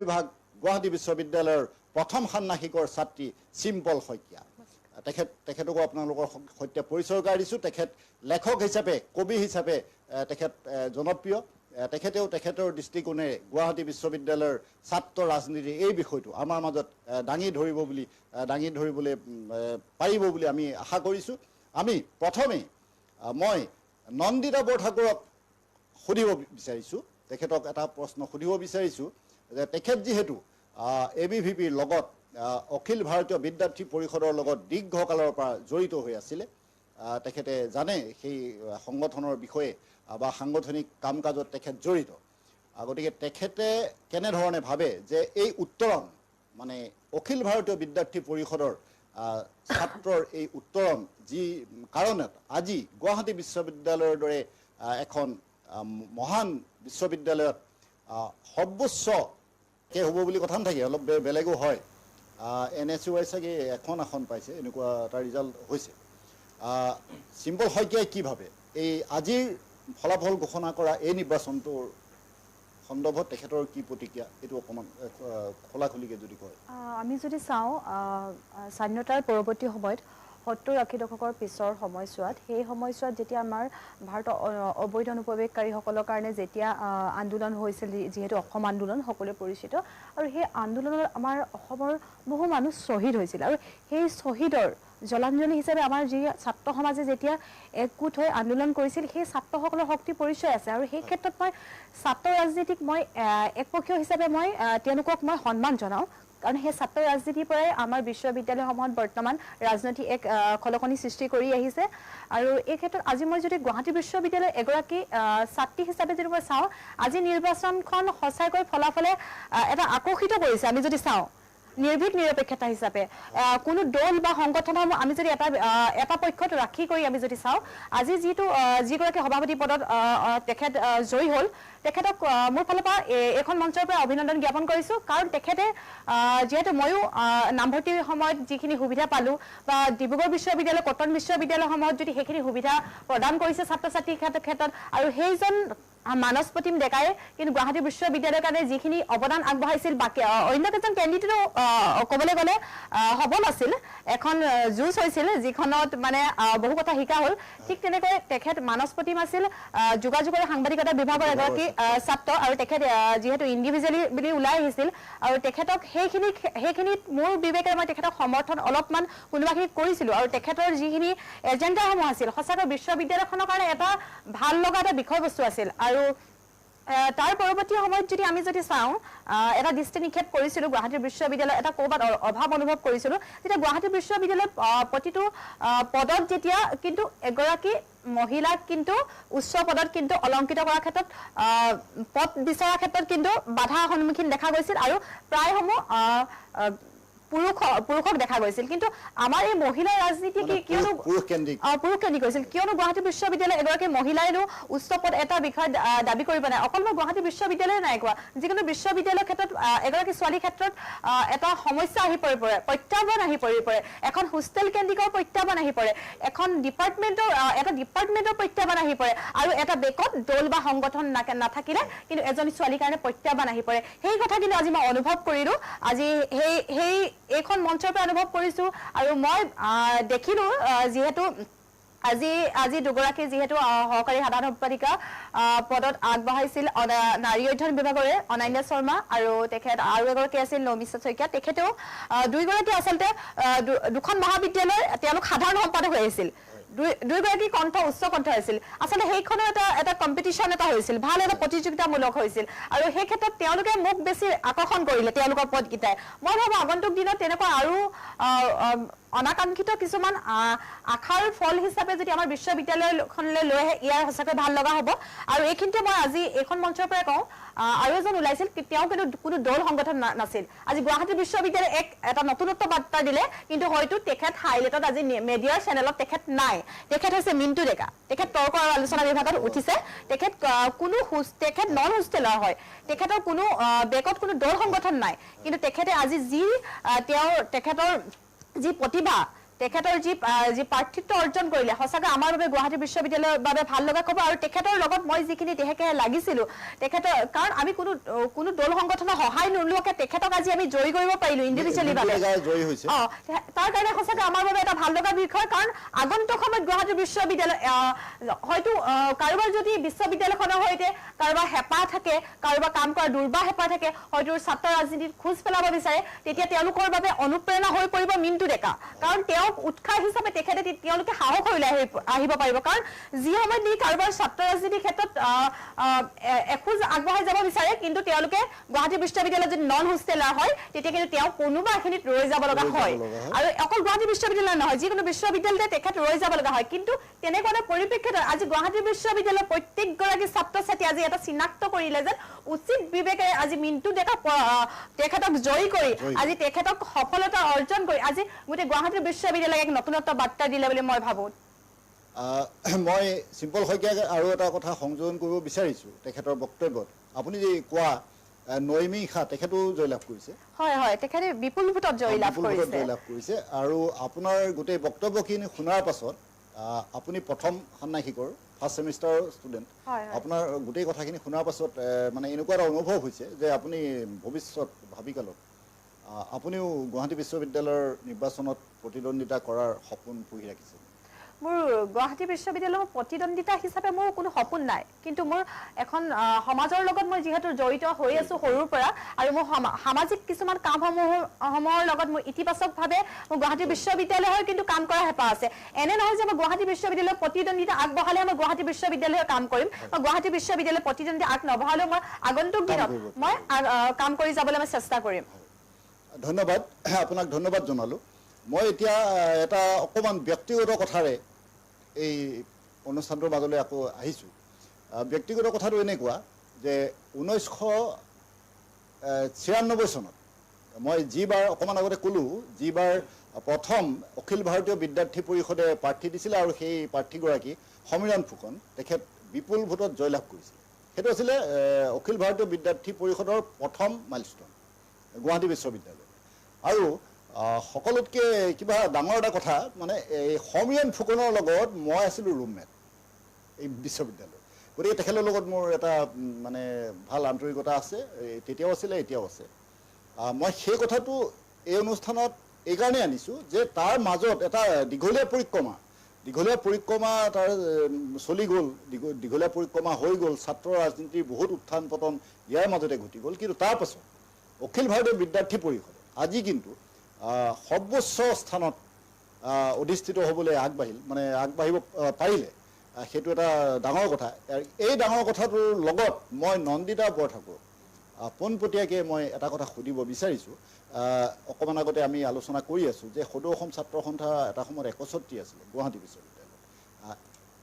বিভাগ গুৱাহাটী বিশ্ববিদ্যালয়ৰ প্ৰথম ষান্মাসিকৰ ছাত্ৰী চিম্পল শইকীয়া তেখেতকো আপোনালোকৰ সৈতে পৰিচয় কৰাই দিছোঁ। তেখেত লেখক হিচাপে কবি হিচাপে তেখেত জনপ্ৰিয়। তেখেতেও তেখেতৰ দৃষ্টিকোণেৰে গুৱাহাটী বিশ্ববিদ্যালয়ৰ ছাত্ৰ ৰাজনীতিৰ এই বিষয়টো আমাৰ মাজত দাঙি ধৰিবলৈ পাৰিব বুলি আমি আশা কৰিছোঁ। আমি প্ৰথমে মই নন্দিতা বৰঠাকুৰক সুধিব বিচাৰিছোঁ, তেখেতক এটা প্ৰশ্ন সুধিব বিচাৰিছোঁ যে তেখেত যিহেতু ABVPৰ লগত অখিল ভাৰতীয় বিদ্যাৰ্থী পৰিষদৰ লগত দীৰ্ঘকালৰ পৰা জড়িত হৈ আছিলে, তেখেতে জানে সেই সংগঠনৰ বিষয়ে বা সাংগঠনিক কাম কাজত তেখেত জড়িত। গতিকে তেখেতে কেনেধৰণে ভাবে যে এই উত্তৰণ মানে অখিল ভাৰতীয় বিদ্যাৰ্থী পৰিষদৰ ছাত্ৰৰ এই উত্তৰণ যি কাৰণত আজি গুৱাহাটী বিশ্ববিদ্যালয়ৰ দৰে এখন মহান বিশ্ববিদ্যালয়ত সৰ্বোচ্চকৈ হ'ব বুলি কথা নাথাকে, অলপ বেলেগো হয়। NSUI চাগে এখন আসন পাইছে, এনেকুৱা এটা ৰিজাল্ট হৈছে। চিম্পল শইকীয়াই কি ভাবে এই আজিৰ ফলাফল ঘোষণা কৰা এই নিৰ্বাচনটোৰ সন্দৰ্ভত তেখেতৰ কি প্ৰতিক্ৰিয়া, এইটো অকণমান খোলাখুলিকৈ যদি কয়। আমি যদি চাওঁ স্বাধীনতাৰ পৰৱৰ্তী সময়ত 70-80 দশকৰ পিছৰ সময়ছোৱাত সেই সময়ছোৱাত যেতিয়া আমাৰ ভাৰতৰ অবৈধ অনুপ্ৰৱেশকাৰীসকলৰ কাৰণে যেতিয়া আন্দোলন হৈছিল, যিহেতু অসম আন্দোলন সকলোৱে পৰিচিত, আৰু সেই আন্দোলনত আমাৰ অসমৰ বহু মানুহ শ্বহীদ হৈছিল। আৰু সেই শ্বহীদৰ জলাঞ্জলি হিচাপে আমাৰ যি ছাত্ৰ সমাজে যেতিয়া একগোট হৈ আন্দোলন কৰিছিল, সেই ছাত্ৰসকলৰ শক্তি পৰিচয় আছে। আৰু সেই ক্ষেত্ৰত মই ছাত্ৰ ৰাজনীতিক মই একপক্ষীয় হিচাপে মই তেওঁলোকক মই সন্মান জনাওঁ, কাৰণ সেই ছাত্ৰ ৰাজনীতিৰ পৰাই আমাৰ বিশ্ববিদ্যালয়সমূহত বৰ্তমান ৰাজনীতি এক খলকনি সৃষ্টি কৰি আহিছে। আৰু এই ক্ষেত্ৰত আজি মই যদি গুৱাহাটী বিশ্ববিদ্যালয়ৰ এগৰাকী ছাত্ৰী হিচাপে যদি মই চাওঁ, আজি নিৰ্বাচনখন সঁচাকৈ ফলাফলে এটা আকৰ্ষিত কৰিছে। আমি যদি চাওঁ নিৰ্ভীক নিৰপেক্ষতা হিচাপে কোনো দল বা সংগঠনসমূহ আমি যদি এটা পক্ষত ৰাখি কৰি আমি যদি চাওঁ, আজি যিগৰাকী সভাপতি পদত তেখেত জয়ী হ'ল, তেখেতক মোৰ ফালৰ পৰা এখন মঞ্চৰ পৰা অভিনন্দন জ্ঞাপন কৰিছোঁ। কাৰণ তেখেতে যিহেতু ময়ো নামভৰ্তিৰ সময়ত যিখিনি সুবিধা পালোঁ বা ডিব্ৰুগড় বিশ্ববিদ্যালয় কটন বিশ্ববিদ্যালয়সমূহত যদি সেইখিনি সুবিধা প্ৰদান কৰিছে ছাত্ৰ ছাত্ৰীৰ ক্ষেত্ৰত, আৰু সেইজন মানস প্ৰতিম ডেকাই কিন্তু গুৱাহাটী বিশ্ববিদ্যালয়ৰ কাৰণে যিখিনি অৱদান আগবঢ়াইছিল, বাকী অন্য কেইজন কেণ্ডিডেটো ক'বলৈ গ'লে সবল আছিল, এখন যুঁজ হৈছিল যিখনত মানে বহু কথা শিকা হ'ল। ঠিক তেনেকৈ তেখেত মানস প্ৰতিম আছিল যোগাযোগ আৰু সাংবাদিকতা বিভাগৰ এগৰাকী ছাত্ৰ, আৰু তেখেত যিহেতু ইণ্ডিভিজুৱেলি বুলি ওলাই আহিছিল, আৰু তেখেতক সেইখিনিত মোৰ বিবেকেৰে মই তেখেতক সমৰ্থন অলপমান কোনোবাখিনিত কৰিছিলোঁ। আৰু তেখেতৰ যিখিনি এজেণ্ডাসমূহ আছিল সঁচাকৈ বিশ্ববিদ্যালয়খনৰ কাৰণে এটা ভাল লগা এটা বিষয়বস্তু আছিল। আৰু তাৰ পৰৱৰ্তী সময়ত যদি আমি যদি চাওঁ, এটা দৃষ্টি নিক্ষেপ কৰিছিলোঁ গুৱাহাটী বিশ্ববিদ্যালয় এটা ক'ৰবাত অভাৱ অনুভৱ কৰিছিলোঁ, যেতিয়া গুৱাহাটী বিশ্ববিদ্যালয়ত প্ৰতিটো পদত যেতিয়া কিন্তু এগৰাকী মহিলাক কিন্তু উচ্চ পদত কিন্তু অলংকৃত কৰাৰ ক্ষেত্ৰত পদ বিচৰাৰ ক্ষেত্ৰত কিন্তু বাধাৰ সন্মুখীন দেখা গৈছিল, আৰু প্ৰায়সমূহ পুৰুষক দেখা গৈছিল। কিন্তু আমাৰ এই মহিলাৰ ৰাজনীতি কিয়নো পুৰুষকেন্দ্ৰিক হৈছিল, কিয়নো গুৱাহাটী বিশ্ববিদ্যালয় এগৰাকী মহিলাইনো উচ্চ পদ এটা বিষয়ত দাবী কৰিব নাই। অকল মই গুৱাহাটী বিশ্ববিদ্যালয় নাই কোৱা, যিকোনো বিশ্ববিদ্যালয়ৰ ক্ষেত্ৰত এগৰাকী ছোৱালীৰ ক্ষেত্ৰত এটা সমস্যা আহি পৰে, প্ৰত্যাহ্বান আহি পৰে, এখন হোষ্টেল কেন্দ্ৰিকৰ প্ৰত্যাহ্বান আহি পৰে, এখন ডিপাৰ্টমেণ্টৰ প্ৰত্যাহ্বান আহি পৰে, আৰু এটা বেকত দল বা সংগঠন নাথাকিলে কিন্তু এজনী ছোৱালীৰ কাৰণে প্ৰত্যাহ্বান আহি পৰে। সেই কথা কিন্তু আজি মই অনুভৱ কৰিলোঁ, আজি এইখন মঞ্চৰ পৰা অনুভৱ কৰিছোঁ। আৰু মই দেখিলোঁ যিহেতু আজি দুগৰাকী যিহেতু সহকাৰী সাধাৰণ সম্পাদিকা পদত আগবঢ়াইছিল নাৰী অধ্যয়ন বিভাগৰে অনান্যা শৰ্মা, আৰু তেখেত আৰু এগৰাকী আছিল নমিতা শইকীয়া। তেখেতেও দুয়োগৰাকী আচলতে দুখন মহাবিদ্যালয়ৰ তেওঁলোক সাধাৰণ সম্পাদক হৈ আহিছিল, দুয়োগৰাকী কণ্ঠ উচ্চ কণ্ঠ আছিল। আচলতে সেইখনৰ এটা কম্পিটিশ্যন এটা হৈছিল, ভাল এটা প্ৰতিযোগিতামূলক হৈছিল, আৰু সেই ক্ষেত্ৰত তেওঁলোকে মোক বেছি আকৰ্ষণ কৰিলে তেওঁলোকৰ পদকেইটাই। মই ভাবোঁ আগন্তুক দিনত তেনেকুৱা আৰু অনাকাংক্ষিত কিছুমান আশাৰ ফল হিচাপে যদি আমাৰ বিশ্ববিদ্যালয়খনলৈ লৈ আহে, ইয়াৰ সঁচাকৈ ভাল লগা হ'ব। আৰু এইখিনিতে মই আজি এইখন মঞ্চৰ পৰাই কওঁ, আৰু এজন ওলাইছিল, তেওঁ কিন্তু কোনো দল সংগঠন নাছিল। আজি গুৱাহাটী বিশ্ববিদ্যালয়ে এটা নতুনত্ব বাৰ্তা দিলে, কিন্তু হয়তো তেখেত হাইলাইটত আজি মিডিয়াৰ চেনেলত তেখেত নাই। তেখেত হৈছে মিণ্টু ডেকা, তেখেত তৰ্ক আৰু আলোচনা বিভাগত উঠিছে, তেখেত নন হোষ্টেলাৰ হয়, তেখেতৰ কোনো বেকত কোনো দল সংগঠন নাই, কিন্তু তেখেতে আজি তেখেতৰ যি প্ৰতিভা, তেখেতৰ যি প্ৰাৰ্থিত্ব অৰ্জন কৰিলে সঁচাকৈ আমাৰ বাবে গুৱাহাটী বিশ্ববিদ্যালয়ৰ বাবে ভাল লগা খবৰ আৰু তেখেতৰ লগত মই যিখিনি তেখেতে লাগিছিলোঁ তেখেতৰ কাৰণ আমি কোনো দল সংগঠনৰ সহায় নোলোৱাকৈ তেখেতক আজি আমি জয়ী কৰিব পাৰিলোঁ ইণ্ডিভিজুৱেলি ভাৱে তাৰ কাৰণে সঁচাকৈ আমাৰ বাবে এটা ভাল লগা বিষয় কাৰণ আগন্তুক সময়ত গুৱাহাটী বিশ্ববিদ্যালয় হয়তো কাৰোবাৰ যদি বিশ্ববিদ্যালয়খনৰ সৈতে কাৰোবাৰ হেঁপাহ থাকে কাৰোবাৰ কাম কৰা দুৰ্বাহ হেঁপাহ থাকে হয়তো ছাত্ৰ ৰাজনীতিত খোজ পেলাব বিচাৰে তেতিয়া তেওঁলোকৰ বাবে অনুপ্ৰেৰণা হৈ পৰিব মিণ্টু ডেকা কাৰণ তেওঁক উৎসাহ হিচাপে তেওঁলোকে সাহস হৈ আহিব পাৰিব কাৰণ যি সময়ত নি কাৰোবাৰ ছাত্ৰ ৰাজনীতিৰ ক্ষেত্ৰত এখোজ আগবঢ়াই যাব বিচাৰে কিন্তু তেওঁলোকে গুৱাহাটী বিশ্ববিদ্যালয়ত যদি নন হোষ্টেলাৰ হয় তেতিয়া কিন্তু তেওঁ কোনোবা এখিনিত ৰৈ যাব লগা হয় আৰু অকল গুৱাহাটী বিশ্ববিদ্যালয় নহয় যিকোনো বিশ্ববিদ্যালয়তে তেখেত ৰৈ যাব লগা হয় কিন্তু তেনেকুৱা পৰিপ্ৰেক্ষিতত আজি গুৱাহাটী বিশ্ববিদ্যালয়ৰ প্ৰত্যেকগৰাকী ছাত্ৰ ছাত্ৰী আজি এটা চিনাক্ত কৰিলে যেন উচিত বিবেকেৰে আজি মিণ্টু ডেকা তেখেতক জয়ী কৰি আজি তেখেতক সফলতা অৰ্জন কৰি আজি গোটেই গুৱাহাটী বিশ্ববিদ্যালয়ক এক নতুনত্ব বাৰ্তা দিলে বুলি মই ভাবোঁ মই চিম্পল শইকীয়াক আৰু এটা কথা সংযোজন কৰিব বিচাৰিছোঁ তেখেতৰ বক্তব্যত আপুনি যে কোৱা নৈমী খা তেখেতো জয়লাভ কৰিছে হয় হয় তেখেতে বিপুল ভোটত জয়লাভ কৰিছে আৰু আপোনাৰ গোটেই বক্তব্যখিনি শুনাৰ পাছত আপুনি প্ৰথম ষান্মাসিকৰ ফাৰ্ষ্ট ছেমিষ্টাৰৰ ষ্টুডেণ্ট আপোনাৰ গোটেই কথাখিনি শুনাৰ পাছত মানে এনেকুৱা এটা অনুভৱ হৈছে যে আপুনি ভৱিষ্যত ভাবিকালত আপুনিও গুৱাহাটী বিশ্ববিদ্যালয়ৰ নিৰ্বাচনত প্ৰতিদ্বন্দ্বিতা কৰাৰ সপোন পুহি ৰাখিছে মোৰ গুৱাহাটী বিশ্ববিদ্যালয়ৰ প্ৰতিদ্বন্দ্বিতা হিচাপে মোৰ কোনো সপোন নাই কিন্তু মোৰ এখন সমাজৰ লগত মই যিহেতু জড়িত হৈ আছোঁ সৰুৰ পৰা আৰু মোৰ সামাজিক কিছুমান কামসমূহৰ লগত মোৰ ইতিবাচকভাৱে মোৰ গুৱাহাটী বিশ্ববিদ্যালয় হৈ কিন্তু কাম কৰাৰ হেঁপাহ আছে এনে নহয় যে মই গুৱাহাটী বিশ্ববিদ্যালয়ৰ প্ৰতিদ্বন্দ্বিতা আগবঢ়ালে মই গুৱাহাটী বিশ্ববিদ্যালয়ৰ কাম কৰিম মই গুৱাহাটী বিশ্ববিদ্যালয়ৰ প্ৰতিদ্বন্দ্বিতা আগ নবঢ়ালেও মই আগন্তুক দিনত মই কাম কৰি যাবলৈ মই চেষ্টা কৰিম ধন্যবাদ আপোনাক ধন্যবাদ জনালোঁ মই এতিয়া এটা অকণমান ব্যক্তিগত কথাৰে এই অনুষ্ঠানটোৰ মাজলৈ আকৌ আহিছোঁ ব্যক্তিগত কথাটো এনেকুৱা যে 1996 চনত মই যিবাৰ অকণমান আগতে ক'লোঁ যিবাৰ প্ৰথম অখিল ভাৰতীয় বিদ্যাৰ্থী পৰিষদে প্ৰাৰ্থী দিছিলে আৰু সেই প্ৰাৰ্থীগৰাকী সমীৰণ ফুকন তেখেত বিপুল ভোটত জয়লাভ কৰিছিল সেইটো আছিলে অখিল ভাৰতীয় বিদ্যাৰ্থী পৰিষদৰ প্ৰথম মাইলষ্টন গুৱাহাটী বিশ্ববিদ্যালয় আৰু সকলোতকৈ কিবা ডাঙৰ এটা কথা মানে এই সমীৰণ ফুকনৰ লগত মই আছিলোঁ ৰুমমেট এই বিশ্ববিদ্যালয়ত গতিকে তেখেতৰ লগত মোৰ এটা মানে ভাল আন্তৰিকতা আছে তেতিয়াও আছিলে এতিয়াও আছে মই সেই কথাটো এই অনুষ্ঠানত এইকাৰণেই আনিছোঁ যে তাৰ মাজত এটা দীঘলীয়া পৰিক্ৰমা তাৰ চলি গ'ল দীঘলীয়া পৰিক্ৰমা হৈ গ'ল ছাত্ৰ ৰাজনীতিৰ বহুত উত্থান পতন ইয়াৰ মাজতে ঘটি গ'ল কিন্তু তাৰ পাছত অখিল ভাৰতীয় বিদ্যাৰ্থী পৰিষদে আজি কিন্তু সৰ্বোচ্চ স্থানত অধিষ্ঠিত হ'বলৈ আগবাঢ়িব পাৰিলে সেইটো এটা ডাঙৰ কথা এই ডাঙৰ কথাটোৰ লগত মই নন্দিতা বৰঠাকুৰক পোনপটীয়াকৈ মই এটা কথা সুধিব বিচাৰিছোঁ অকণমান আগতে আমি আলোচনা কৰি আছোঁ যে সদৌ অসম ছাত্ৰ সন্থা এটা সময়ত 61 আছিলে গুৱাহাটী বিশ্ববিদ্যালয়ত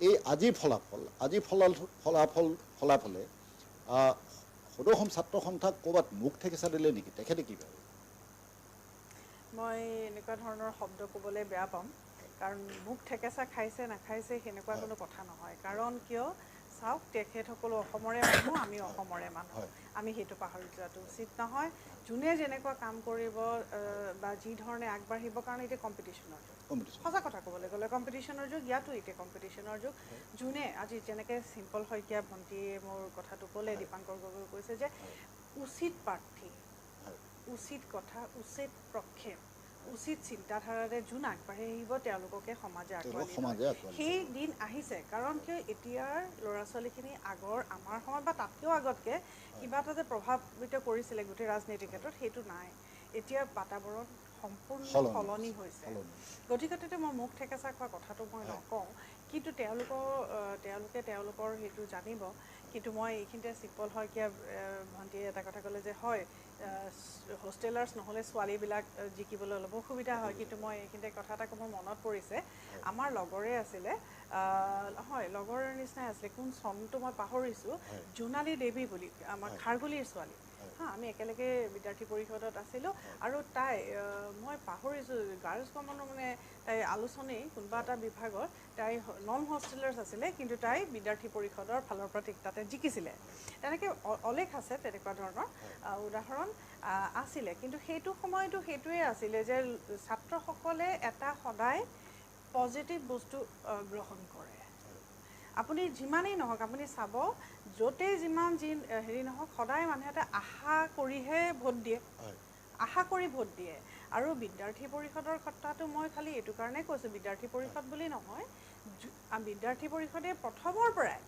এই আজিৰ ফলাফলে সদৌ অসম ছাত্ৰ সন্থাক ক'ৰবাত মুখ ঠেকেচা দিলে নেকি তেখেতে কি ভাবে মই এনেকুৱা ধৰণৰ শব্দ ক'বলৈ বেয়া পাম কাৰণ মুখ ঠেকেচা খাইছে নাখাইছে সেনেকুৱা কোনো কথা নহয় কাৰণ কিয় চাওক তেখেতসকলো অসমৰে মানুহ আমি অসমৰে মানুহ আমি সেইটো পাহৰি যোৱাটো উচিত নহয় যোনে যেনেকুৱা কাম কৰিব বা যি ধৰণে আগবাঢ়িবৰ কাৰণে এতিয়া কম্পিটিশ্যনৰ যুগ সঁচা কথা ক'বলৈ গ'লে কম্পিটিশ্যনৰ যুগ ইয়াতো এতিয়া কম্পিটিশ্যনৰ যুগ যোনে আজি যেনেকৈ চিম্পল শইকীয়া ভণ্টীয়ে মোৰ কথাটো ক'লে দীপাংকৰ গগৈ কৈছে যে উচিত প্ৰাৰ্থী উচিত কথা উচিত প্ৰক্ষেপ উচিত চিন্তাধাৰাৰে যোন আগবাঢ়ি আহিব তেওঁলোককে সমাজে আঁকোৱালি সেই দিন আহিছে কাৰণ কিয় এতিয়াৰ ল'ৰা ছোৱালীখিনি আগৰ আমাৰ সময়ত বা তাতকৈও আগতকৈ কিবা এটা যে প্ৰভাৱিত কৰিছিলে গোটেই ৰাজনীতিৰ ক্ষেত্ৰত সেইটো নাই এতিয়া বাতাবৰণ সম্পূৰ্ণ সলনি হৈছে গতিকে মই মুখ ঠেকেচা খোৱা কথাটো মই নকওঁ কিন্তু তেওঁলোকে তেওঁলোকৰ সেইটো জানিব কিন্তু মই এইখিনিতে চিম্পল শইকীয়া ভণ্টীয়ে এটা কথা ক'লে যে হয় হোষ্টেলাৰ্ছ নহ'লে ছোৱালীবিলাক জিকিবলৈ অলপ অসুবিধা হয় কিন্তু মই এইখিনিতে কথা এটা মোৰ মনত পৰিছে আমাৰ লগৰে আছিলে হয় লগৰ নিচিনাই আছিলে কোন চনটো মই পাহৰিছোঁ জোনালী দেৱী বুলি আমাৰ খাৰগুলিৰ ছোৱালী হা আমি একেলগে বিদ্যাৰ্থী পৰিষদত আছিলোঁ আৰু তাই মই পাহৰিছোঁ গাৰ্লছ কমনৰ মানে তাই আলোচনী কোনোবা এটা বিভাগত তাই নন হোষ্টেলাৰ্ছ আছিলে কিন্তু তাই বিদ্যাৰ্থী পৰিষদৰ ফালৰ পৰা তাতে জিকিছিলে তেনেকৈ অলেখ আছে তেনেকুৱা ধৰণৰ উদাহৰণ আছিলে কিন্তু সেইটো সময়তো সেইটোৱে আছিলে যে ছাত্ৰসকলে এটা সদায় পজিটিভ বস্তু গ্ৰহণ কৰে আপুনি যিমানেই নহওক আপুনি চাব য'তেই যিমান যি হেৰি নহওক সদায় মানুহে এটা আশা কৰিহে ভোট দিয়ে আশা কৰি ভোট দিয়ে আৰু বিদ্যাৰ্থী পৰিষদৰ কথাটো মই খালি এইটো কাৰণে কৈছোঁ বিদ্যাৰ্থী পৰিষদ বুলি নহয় বিদ্যাৰ্থী পৰিষদে প্ৰথমৰ পৰাই